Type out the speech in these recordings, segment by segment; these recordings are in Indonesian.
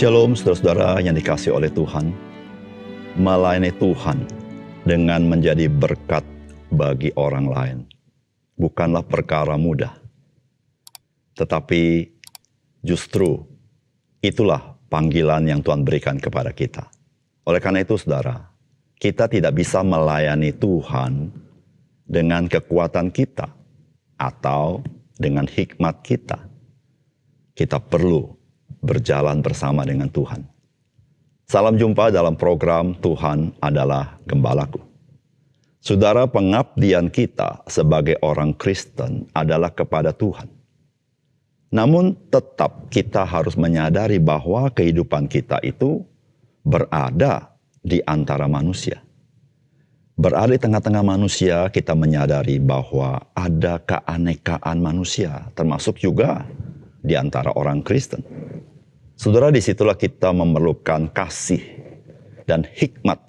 Shalom saudara-saudara yang dikasihi oleh Tuhan. Melayani Tuhan dengan menjadi berkat bagi orang lain bukanlah perkara mudah. Tetapi justru itulah panggilan yang Tuhan berikan kepada kita. Oleh karena itu saudara, kita tidak bisa melayani Tuhan dengan kekuatan kita atau dengan hikmat kita. Kita perlu berjalan bersama dengan Tuhan. Salam jumpa dalam program Tuhan adalah Gembalaku. Saudara, pengabdian kita sebagai orang Kristen adalah kepada Tuhan. Namun tetap kita harus menyadari bahwa kehidupan kita itu berada di antara manusia. Berada di tengah-tengah manusia, kita menyadari bahwa ada keanekaan manusia, termasuk juga di antara orang Kristen. Saudara, disitulah kita memerlukan kasih dan hikmat,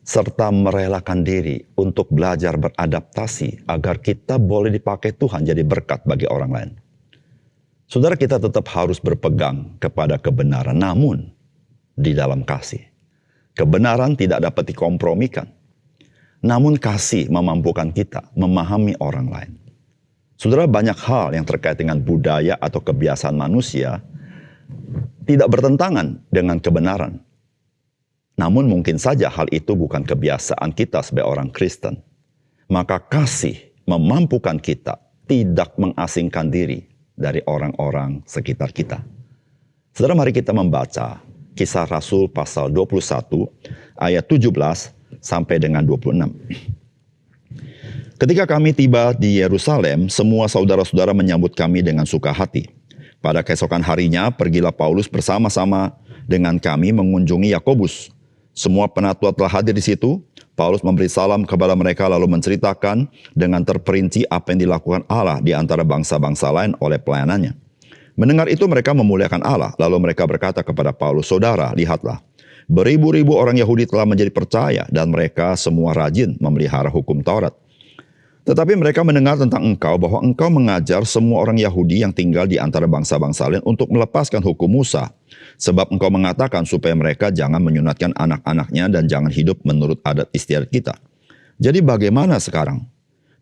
serta merelakan diri untuk belajar beradaptasi agar kita boleh dipakai Tuhan jadi berkat bagi orang lain. Saudara, kita tetap harus berpegang kepada kebenaran, namun di dalam kasih. Kebenaran tidak dapat dikompromikan, namun kasih memampukan kita memahami orang lain. Saudara, banyak hal yang terkait dengan budaya atau kebiasaan manusia tidak bertentangan dengan kebenaran. Namun mungkin saja hal itu bukan kebiasaan kita sebagai orang Kristen. Maka kasih memampukan kita tidak mengasingkan diri dari orang-orang sekitar kita. Saudara, mari kita membaca Kisah Rasul pasal 21 ayat 17 sampai dengan 26. Ketika kami tiba di Yerusalem, semua saudara-saudara menyambut kami dengan suka hati. Pada keesokan harinya, pergilah Paulus bersama-sama dengan kami mengunjungi Yakobus. Semua penatua telah hadir di situ. Paulus memberi salam kepada mereka lalu menceritakan dengan terperinci apa yang dilakukan Allah di antara bangsa-bangsa lain oleh pelayanannya. Mendengar itu mereka memuliakan Allah. Lalu mereka berkata kepada Paulus, "Saudara, lihatlah, beribu-ribu orang Yahudi telah menjadi percaya dan mereka semua rajin memelihara hukum Taurat. Tetapi mereka mendengar tentang engkau bahwa engkau mengajar semua orang Yahudi yang tinggal di antara bangsa-bangsa lain untuk melepaskan hukum Musa. Sebab engkau mengatakan supaya mereka jangan menyunatkan anak-anaknya dan jangan hidup menurut adat istiadat kita. Jadi bagaimana sekarang?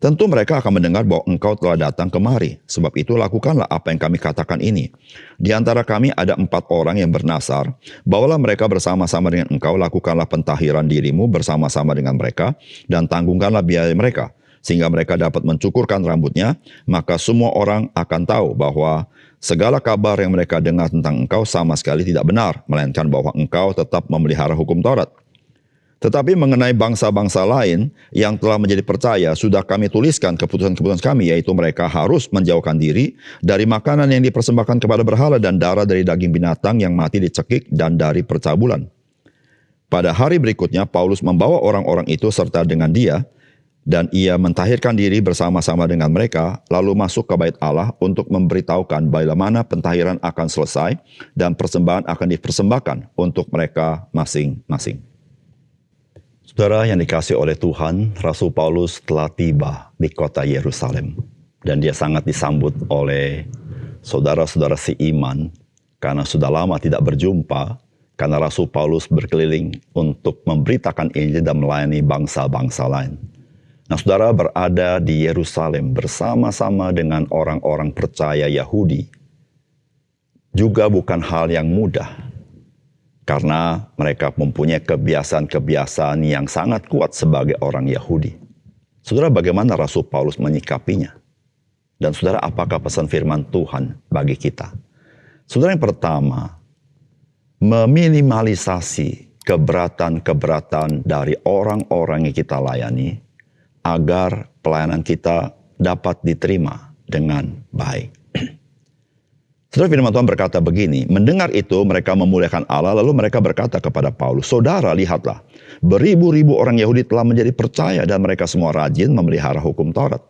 Tentu mereka akan mendengar bahwa engkau telah datang kemari. Sebab itu lakukanlah apa yang kami katakan ini. Di antara kami ada 4 orang yang bernasar. Bawalah mereka bersama-sama dengan engkau, lakukanlah pentahiran dirimu bersama-sama dengan mereka, dan tanggungkanlah biaya mereka. Sehingga mereka dapat mencukurkan rambutnya, maka semua orang akan tahu bahwa segala kabar yang mereka dengar tentang engkau sama sekali tidak benar, melainkan bahwa engkau tetap memelihara hukum Taurat. Tetapi mengenai bangsa-bangsa lain yang telah menjadi percaya, sudah kami tuliskan keputusan-keputusan kami, yaitu mereka harus menjauhkan diri dari makanan yang dipersembahkan kepada berhala dan darah dari daging binatang yang mati dicekik dan dari percabulan." Pada hari berikutnya, Paulus membawa orang-orang itu serta dengan dia, dan ia mentahirkan diri bersama-sama dengan mereka, lalu masuk ke bait Allah untuk memberitahukan bagaimana pentahiran akan selesai dan persembahan akan dipersembahkan untuk mereka masing-masing. Saudara yang dikasihi oleh Tuhan, Rasul Paulus telah tiba di kota Yerusalem. Dan dia sangat disambut oleh saudara-saudara seiman, karena sudah lama tidak berjumpa, karena Rasul Paulus berkeliling untuk memberitakan Injil dan melayani bangsa-bangsa lain. Nah, saudara, berada di Yerusalem bersama-sama dengan orang-orang percaya Yahudi juga bukan hal yang mudah, karena mereka mempunyai kebiasaan-kebiasaan yang sangat kuat sebagai orang Yahudi. Saudara, bagaimana Rasul Paulus menyikapinya? Dan saudara, apakah pesan firman Tuhan bagi kita? Saudara, yang pertama, meminimalisasi keberatan-keberatan dari orang-orang yang kita layani, agar pelayanan kita dapat diterima dengan baik. Saudara, firman Tuhan berkata begini, mendengar itu mereka memuliakan Allah, lalu mereka berkata kepada Paulus, "Saudara, lihatlah, beribu-ribu orang Yahudi telah menjadi percaya dan mereka semua rajin memelihara hukum Taurat.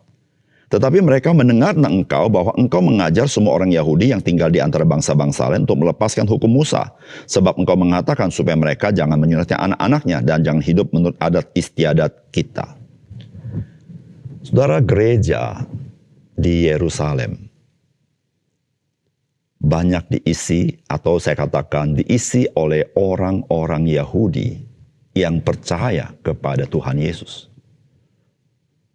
Tetapi mereka mendengar tentang engkau bahwa engkau mengajar semua orang Yahudi yang tinggal di antara bangsa-bangsa lain untuk melepaskan hukum Musa. Sebab engkau mengatakan supaya mereka jangan menyunatkan anak-anaknya dan jangan hidup menurut adat istiadat kita." Saudara, gereja di Yerusalem banyak diisi, atau saya katakan diisi oleh orang-orang Yahudi yang percaya kepada Tuhan Yesus.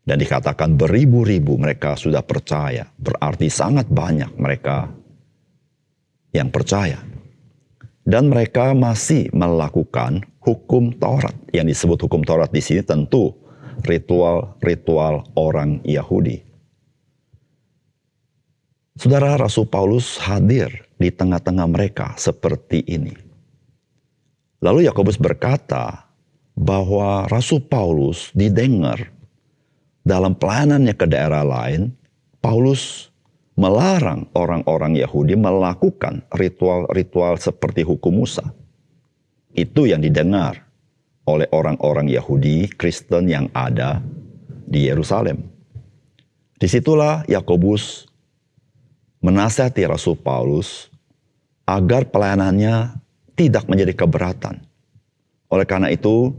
Dan dikatakan beribu-ribu mereka sudah percaya, berarti sangat banyak mereka yang percaya. Dan mereka masih melakukan hukum Taurat. Yang disebut hukum Taurat di sini tentu ritual-ritual orang Yahudi. Saudara, Rasul Paulus hadir di tengah-tengah mereka seperti ini. Lalu Yakobus berkata bahwa Rasul Paulus didengar dalam pelayanannya ke daerah lain, Paulus melarang orang-orang Yahudi melakukan ritual-ritual seperti hukum Musa. Itu yang didengar oleh orang-orang Yahudi Kristen yang ada di Yerusalem. Disitulah Yakobus menasihati Rasul Paulus agar pelayanannya tidak menjadi keberatan. Oleh karena itu,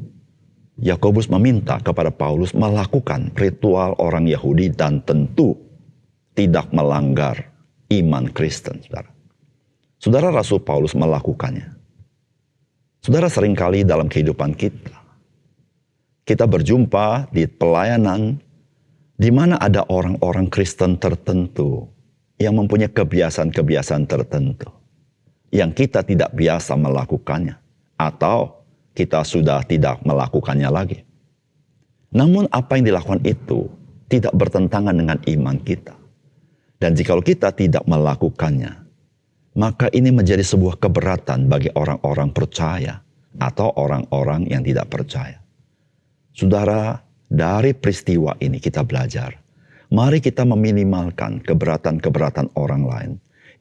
Yakobus meminta kepada Paulus melakukan ritual orang Yahudi dan tentu tidak melanggar iman Kristen, saudara. Saudara, Rasul Paulus melakukannya. Saudara, seringkali dalam kehidupan kita berjumpa di pelayanan di mana ada orang-orang Kristen tertentu yang mempunyai kebiasaan-kebiasaan tertentu yang kita tidak biasa melakukannya atau kita sudah tidak melakukannya lagi. Namun apa yang dilakukan itu tidak bertentangan dengan iman kita. Dan jikalau kita tidak melakukannya, maka ini menjadi sebuah keberatan bagi orang-orang percaya atau orang-orang yang tidak percaya. Saudara, dari peristiwa ini kita belajar. Mari kita meminimalkan keberatan-keberatan orang lain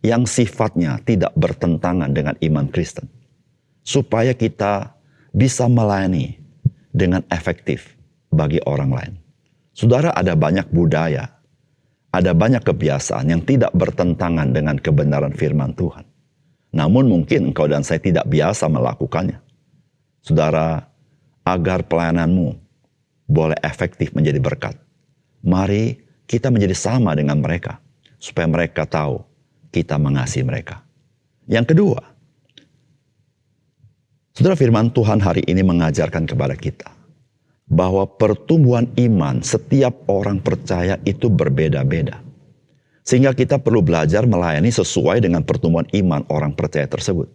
yang sifatnya tidak bertentangan dengan iman Kristen. Supaya kita bisa melayani dengan efektif bagi orang lain. Saudara, ada banyak budaya, ada banyak kebiasaan yang tidak bertentangan dengan kebenaran firman Tuhan. Namun mungkin engkau dan saya tidak biasa melakukannya. Saudara, agar pelayananmu boleh efektif menjadi berkat, mari kita menjadi sama dengan mereka, supaya mereka tahu kita mengasihi mereka. Yang kedua, saudara, firman Tuhan hari ini mengajarkan kepada kita bahwa pertumbuhan iman setiap orang percaya itu berbeda-beda. Sehingga kita perlu belajar melayani sesuai dengan pertumbuhan iman orang percaya tersebut.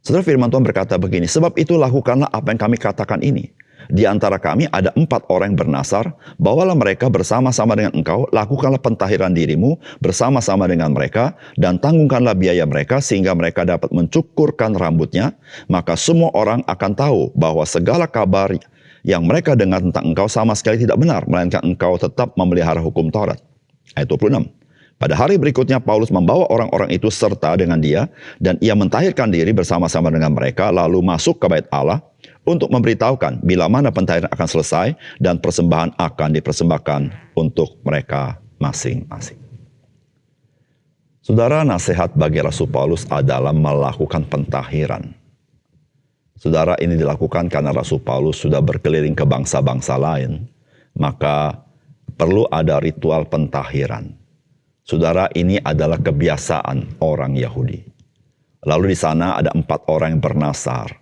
Saudara, firman Tuhan berkata begini, sebab itu lakukanlah apa yang kami katakan ini. Di antara kami ada 4 orang yang bernasar, bawalah mereka bersama-sama dengan engkau, lakukanlah pentahiran dirimu bersama-sama dengan mereka, dan tanggungkanlah biaya mereka sehingga mereka dapat mencukurkan rambutnya, maka semua orang akan tahu bahwa segala kabar yang mereka dengar tentang engkau sama sekali tidak benar, melainkan engkau tetap memelihara hukum Taurat. Ayat 26. Pada hari berikutnya Paulus membawa orang-orang itu serta dengan dia, dan ia mentahirkan diri bersama-sama dengan mereka, lalu masuk ke bait Allah untuk memberitahukan bila mana pentahiran akan selesai dan persembahan akan dipersembahkan untuk mereka masing-masing. Saudara, nasihat bagi Rasul Paulus adalah melakukan pentahiran. Saudara, ini dilakukan karena Rasul Paulus sudah berkeliling ke bangsa-bangsa lain, maka perlu ada ritual pentahiran. Saudara, ini adalah kebiasaan orang Yahudi. Lalu di sana ada 4 orang yang bernasar.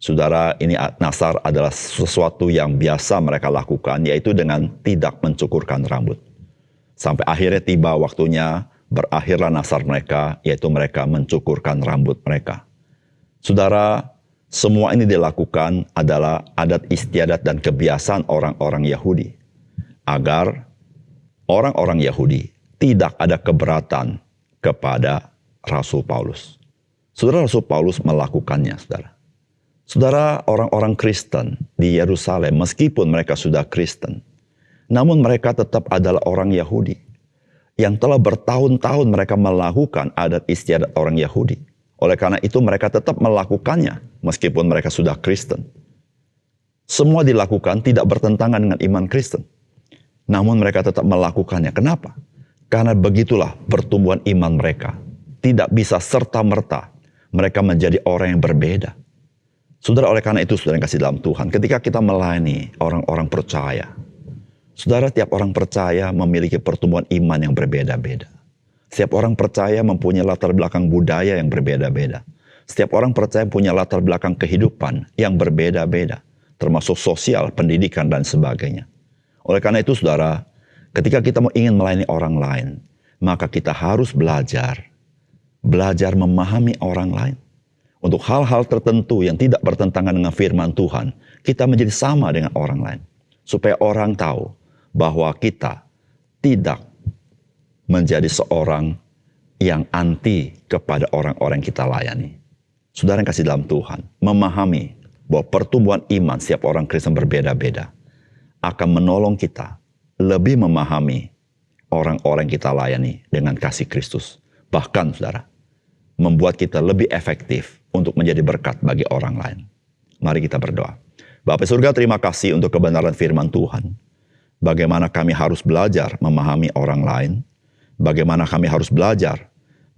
Saudara, ini nasar adalah sesuatu yang biasa mereka lakukan, yaitu dengan tidak mencukurkan rambut. Sampai akhirnya tiba waktunya, berakhirlah nasar mereka, yaitu mereka mencukurkan rambut mereka. Saudara, semua ini dilakukan adalah adat istiadat dan kebiasaan orang-orang Yahudi. Agar orang-orang Yahudi tidak ada keberatan kepada Rasul Paulus. Saudara, Rasul Paulus melakukannya, saudara. Saudara, orang-orang Kristen di Yerusalem, meskipun mereka sudah Kristen, namun mereka tetap adalah orang Yahudi. Yang telah bertahun-tahun mereka melakukan adat istiadat orang Yahudi. Oleh karena itu mereka tetap melakukannya, meskipun mereka sudah Kristen. Semua dilakukan tidak bertentangan dengan iman Kristen. Namun mereka tetap melakukannya. Kenapa? Karena begitulah pertumbuhan iman mereka. Tidak bisa serta-merta mereka menjadi orang yang berbeda. Saudara, oleh karena itu, saudara yang kasih dalam Tuhan, ketika kita melayani orang-orang percaya, saudara, tiap orang percaya memiliki pertumbuhan iman yang berbeda-beda. Setiap orang percaya mempunyai latar belakang budaya yang berbeda-beda. Setiap orang percaya punya latar belakang kehidupan yang berbeda-beda, termasuk sosial, pendidikan, dan sebagainya. Oleh karena itu, saudara, ketika kita ingin melayani orang lain, maka kita harus belajar memahami orang lain. Untuk hal-hal tertentu yang tidak bertentangan dengan firman Tuhan, kita menjadi sama dengan orang lain. Supaya orang tahu bahwa kita tidak menjadi seorang yang anti kepada orang-orang yang kita layani. Saudara yang kasih dalam Tuhan, memahami bahwa pertumbuhan iman setiap orang Kristen berbeda-beda akan menolong kita lebih memahami orang-orang yang kita layani dengan kasih Kristus. Bahkan, saudara, membuat kita lebih efektif untuk menjadi berkat bagi orang lain. Mari kita berdoa. Bapa surga, terima kasih untuk kebenaran firman Tuhan. Bagaimana kami harus belajar memahami orang lain. Bagaimana kami harus belajar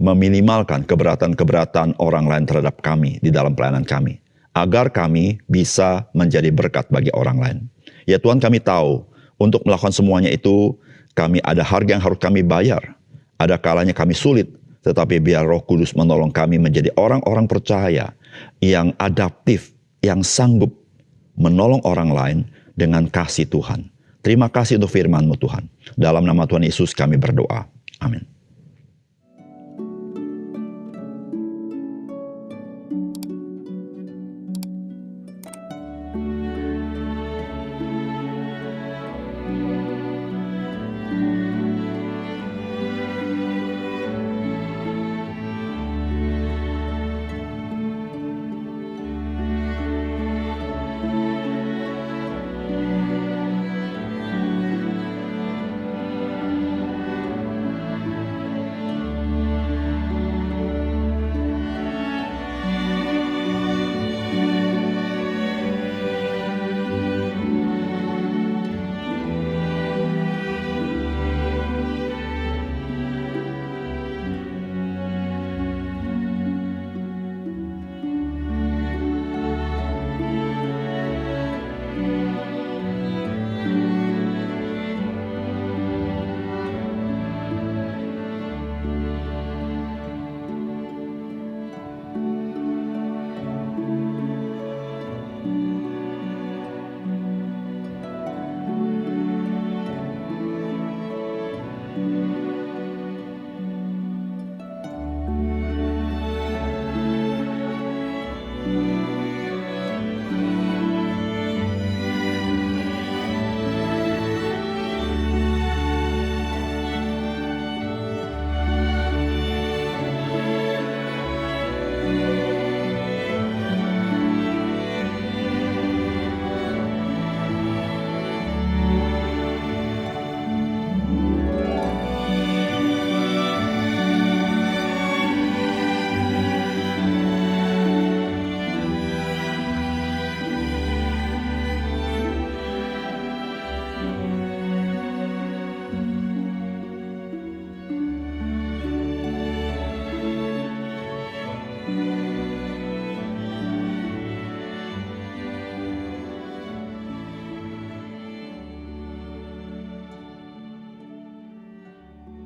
meminimalkan keberatan-keberatan orang lain terhadap kami di dalam pelayanan kami. Agar kami bisa menjadi berkat bagi orang lain. Ya Tuhan, kami tahu untuk melakukan semuanya itu kami ada harga yang harus kami bayar. Ada kalanya kami sulit. Tetapi biar Roh Kudus menolong kami menjadi orang-orang percaya yang adaptif, yang sanggup menolong orang lain dengan kasih Tuhan. Terima kasih untuk firman-Mu Tuhan. Dalam nama Tuhan Yesus kami berdoa. Amin.